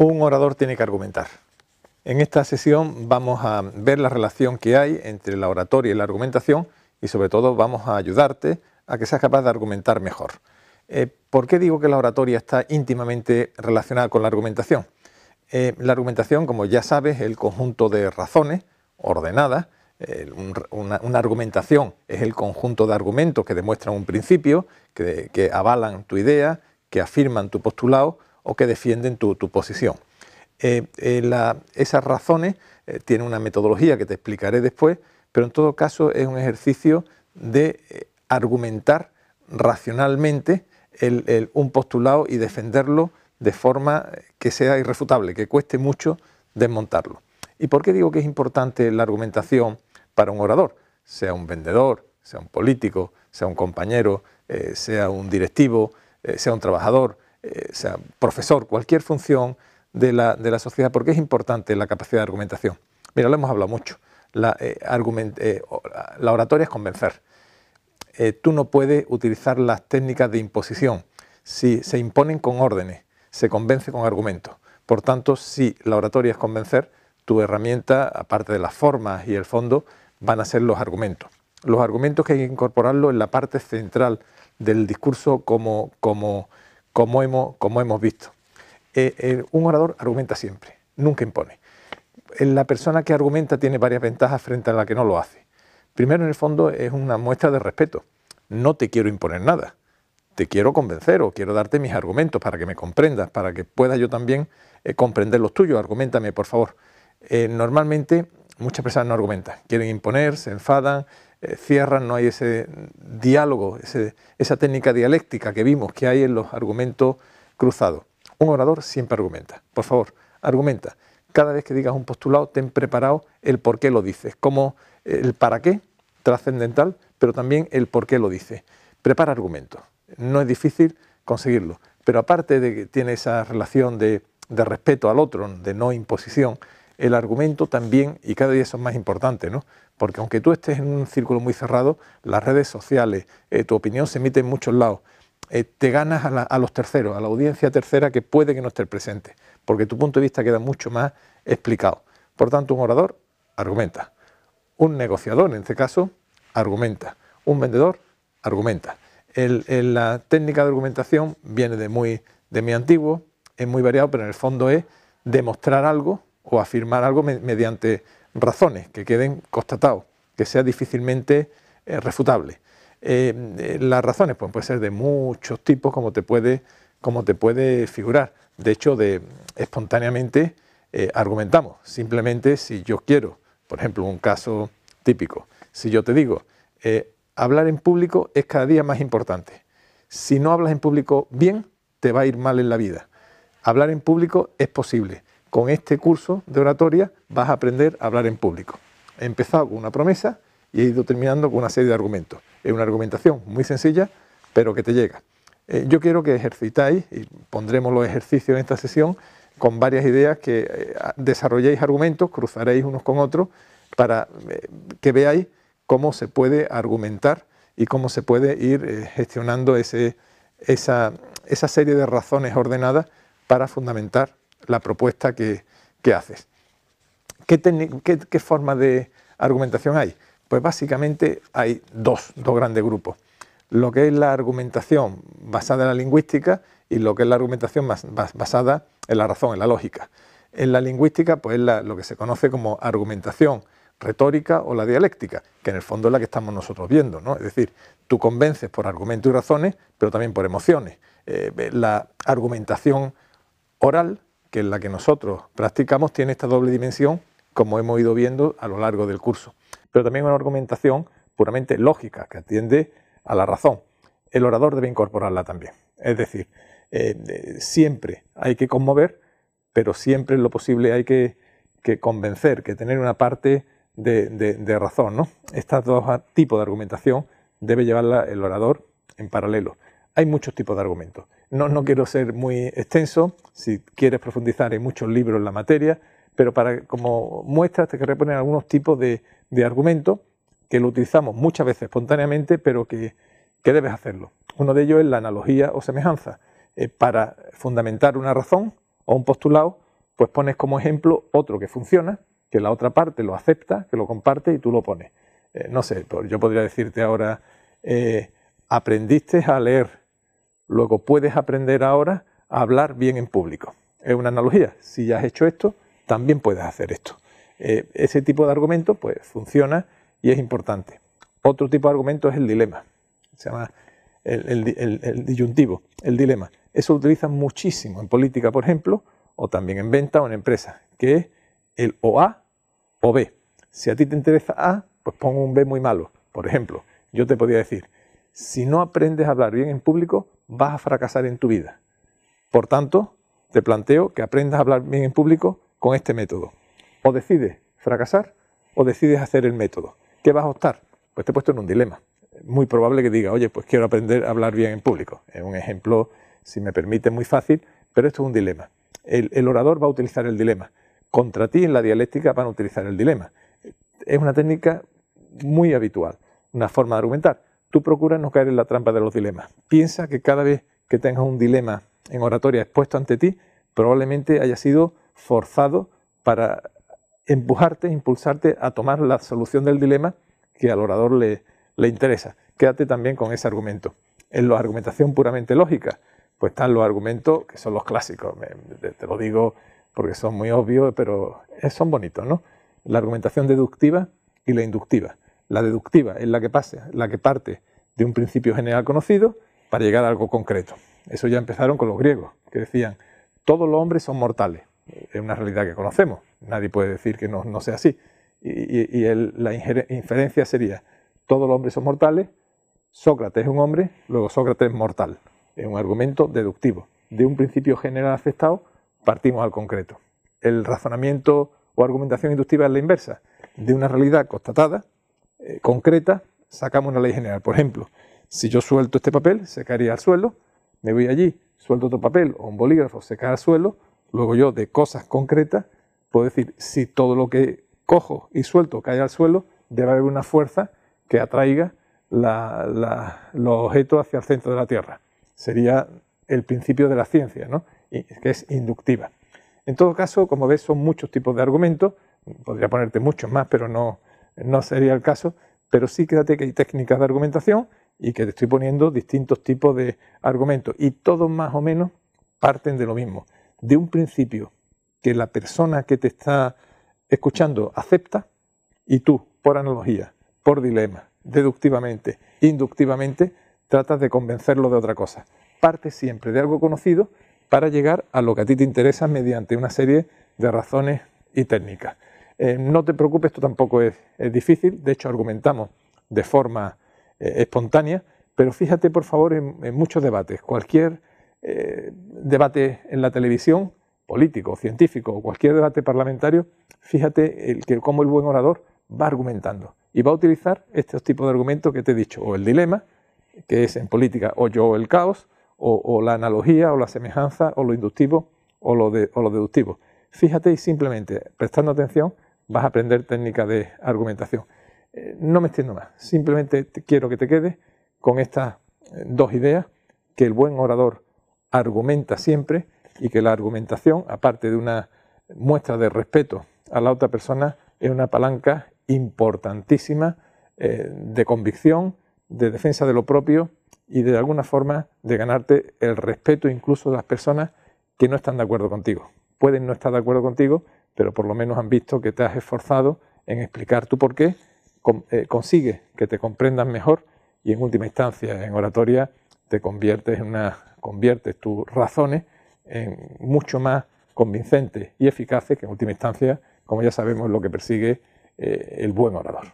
Un orador tiene que argumentar. En esta sesión vamos a ver la relación que hay entre la oratoria y la argumentación y sobre todo vamos a ayudarte a que seas capaz de argumentar mejor. ¿Por qué digo que la oratoria está íntimamente relacionada con la argumentación? La argumentación, como ya sabes, es el conjunto de razones ordenadas. Una argumentación es el conjunto de argumentos que demuestran un principio, que avalan tu idea, que afirman tu postulado o que defienden tu posición. Esas razones tienen una metodología que te explicaré después, pero en todo caso es un ejercicio de argumentar racionalmente un postulado y defenderlo de forma que sea irrefutable, que cueste mucho desmontarlo. ¿Y por qué digo que es importante la argumentación para un orador? Sea un vendedor, sea un político, sea un compañero, sea un directivo, sea un trabajador, sea profesor, cualquier función de la sociedad. ¿Por qué es importante la capacidad de argumentación? Mira, lo hemos hablado mucho. La oratoria es convencer. Tú no puedes utilizar las técnicas de imposición. Si se imponen con órdenes, se convence con argumentos. Por tanto, si la oratoria es convencer, tu herramienta, aparte de las formas y el fondo, van a ser los argumentos. Los argumentos que hay que incorporarlos en la parte central del discurso como hemos visto. Un orador argumenta siempre, nunca impone. La persona que argumenta tiene varias ventajas frente a la que no lo hace. Primero, en el fondo, es una muestra de respeto. No te quiero imponer nada, te quiero convencer o quiero darte mis argumentos para que me comprendas, para que pueda yo también comprender los tuyos. Arguméntame, por favor. Normalmente, muchas personas no argumentan, quieren imponer, se enfadan, cierran, no hay ese diálogo, esa técnica dialéctica que vimos que hay en los argumentos cruzados. Un orador siempre argumenta. Por favor, argumenta. Cada vez que digas un postulado, ten preparado el por qué lo dices, como el para qué, trascendental, pero también el por qué lo dices. Prepara argumentos. No es difícil conseguirlo, pero aparte de que tiene esa relación de respeto al otro, de no imposición, el argumento también, y cada día son más importantes, ¿no? Porque aunque tú estés en un círculo muy cerrado, las redes sociales, tu opinión se emite en muchos lados. Te ganas a los terceros, a la audiencia tercera que puede que no esté presente, porque tu punto de vista queda mucho más explicado. Por tanto, un orador argumenta. Un negociador, en este caso, argumenta. Un vendedor argumenta. La técnica de argumentación viene de muy antiguo, es muy variado, pero en el fondo es demostrar algo o afirmar algo mediante razones que queden constatados, que sea difícilmente refutable. Las razones pueden ser de muchos tipos, como te puede figurar. De hecho, espontáneamente argumentamos. Simplemente si yo quiero, por ejemplo, un caso típico, si yo te digo, hablar en público es cada día más importante. Si no hablas en público bien, te va a ir mal en la vida. Hablar en público es posible. Con este curso de oratoria vas a aprender a hablar en público. He empezado con una promesa y he ido terminando con una serie de argumentos. Es una argumentación muy sencilla, pero que te llega. Yo quiero que ejercitáis, y pondremos los ejercicios en esta sesión, con varias ideas que desarrolléis argumentos, cruzaréis unos con otros, para que veáis cómo se puede argumentar y cómo se puede ir gestionando esa serie de razones ordenadas para fundamentar la propuesta que haces. ¿Qué forma de argumentación hay? Pues básicamente hay dos grandes grupos. Lo que es la argumentación basada en la lingüística y lo que es la argumentación basada en la razón, en la lógica. En la lingüística, pues es lo que se conoce como argumentación retórica o la dialéctica, que en el fondo es la que estamos nosotros viendo, ¿no? Es decir, tú convences por argumentos y razones, pero también por emociones. La argumentación oral, que es la que nosotros practicamos, tiene esta doble dimensión, como hemos ido viendo a lo largo del curso. Pero también una argumentación puramente lógica, que atiende a la razón. El orador debe incorporarla también. Es decir, siempre hay que conmover, pero siempre en lo posible hay que convencer, que tener una parte de razón, ¿no? Estos dos tipos de argumentación debe llevarla el orador en paralelo. Hay muchos tipos de argumentos. No quiero ser muy extenso. Si quieres profundizar, hay muchos libros en la materia, pero como muestra te querré poner algunos tipos de argumentos que lo utilizamos muchas veces espontáneamente, pero que debes hacerlo. Uno de ellos es la analogía o semejanza. Para fundamentar una razón o un postulado, pues pones como ejemplo otro que funciona, que la otra parte lo acepta, que lo comparte y tú lo pones. No sé, yo podría decirte ahora, aprendiste a leer, luego puedes aprender ahora a hablar bien en público. Es una analogía. Si ya has hecho esto, también puedes hacer esto. Ese tipo de argumento pues funciona y es importante. Otro tipo de argumento es el dilema. Se llama el disyuntivo, el dilema. Eso lo utilizan muchísimo en política, por ejemplo, o también en venta o en empresa, que es el o A o B. Si a ti te interesa A, pues pongo un B muy malo. Por ejemplo, yo te podría decir, si no aprendes a hablar bien en público, vas a fracasar en tu vida. Por tanto, te planteo que aprendas a hablar bien en público con este método. O decides fracasar o decides hacer el método. ¿Qué vas a optar? Pues te he puesto en un dilema. Es muy probable que diga, oye, pues quiero aprender a hablar bien en público. Es un ejemplo, si me permite, muy fácil, pero esto es un dilema. El orador va a utilizar el dilema. Contra ti en la dialéctica van a utilizar el dilema. Es una técnica muy habitual, una forma de argumentar. Tú procuras no caer en la trampa de los dilemas. Piensa que cada vez que tengas un dilema en oratoria expuesto ante ti, probablemente haya sido forzado para empujarte, impulsarte a tomar la solución del dilema que al orador le interesa. Quédate también con ese argumento. En la argumentación puramente lógica, pues están los argumentos que son los clásicos. Te lo digo porque son muy obvios, pero son bonitos, ¿no? La argumentación deductiva y la inductiva. La deductiva es la que parte de un principio general conocido para llegar a algo concreto. Eso ya empezaron con los griegos, que decían, todos los hombres son mortales. Es una realidad que conocemos, nadie puede decir que no sea así. La inferencia sería, todos los hombres son mortales, Sócrates es un hombre, luego Sócrates es mortal. Es un argumento deductivo. De un principio general aceptado, partimos al concreto. El razonamiento o argumentación inductiva es la inversa. De una realidad constatada, concreta, sacamos una ley general. Por ejemplo, si yo suelto este papel, se caería al suelo, me voy allí, suelto otro papel o un bolígrafo, se cae al suelo, luego yo de cosas concretas puedo decir, si todo lo que cojo y suelto cae al suelo, debe haber una fuerza que atraiga los objetos hacia el centro de la Tierra. Sería el principio de la ciencia, ¿no? Que es inductiva. En todo caso, como ves, son muchos tipos de argumentos, podría ponerte muchos más, pero no sería el caso, pero sí quédate que hay técnicas de argumentación y que te estoy poniendo distintos tipos de argumentos y todos más o menos parten de lo mismo, de un principio que la persona que te está escuchando acepta y tú, por analogía, por dilema, deductivamente, inductivamente, tratas de convencerlo de otra cosa. Parte siempre de algo conocido para llegar a lo que a ti te interesa mediante una serie de razones y técnicas. No te preocupes, esto tampoco es difícil, de hecho argumentamos de forma espontánea, pero fíjate por favor en muchos debates, cualquier debate en la televisión, político, científico o cualquier debate parlamentario, fíjate cómo el buen orador va argumentando y va a utilizar estos tipos de argumentos que te he dicho, o el dilema, que es en política o yo o el caos, o la analogía o la semejanza o lo inductivo o lo deductivo. Fíjate y simplemente prestando atención vas a aprender técnicas de argumentación. No me extiendo más, simplemente quiero que te quedes con estas dos ideas, que el buen orador argumenta siempre y que la argumentación, aparte de una muestra de respeto a la otra persona, es una palanca importantísima de convicción, de defensa de lo propio y de alguna forma de ganarte el respeto incluso de las personas que no están de acuerdo contigo. Pueden no estar de acuerdo contigo, pero por lo menos han visto que te has esforzado en explicar tu porqué, consigues que te comprendan mejor y en última instancia en oratoria te conviertes tus razones en mucho más convincentes y eficaces, que en última instancia, como ya sabemos, es lo que persigue el buen orador.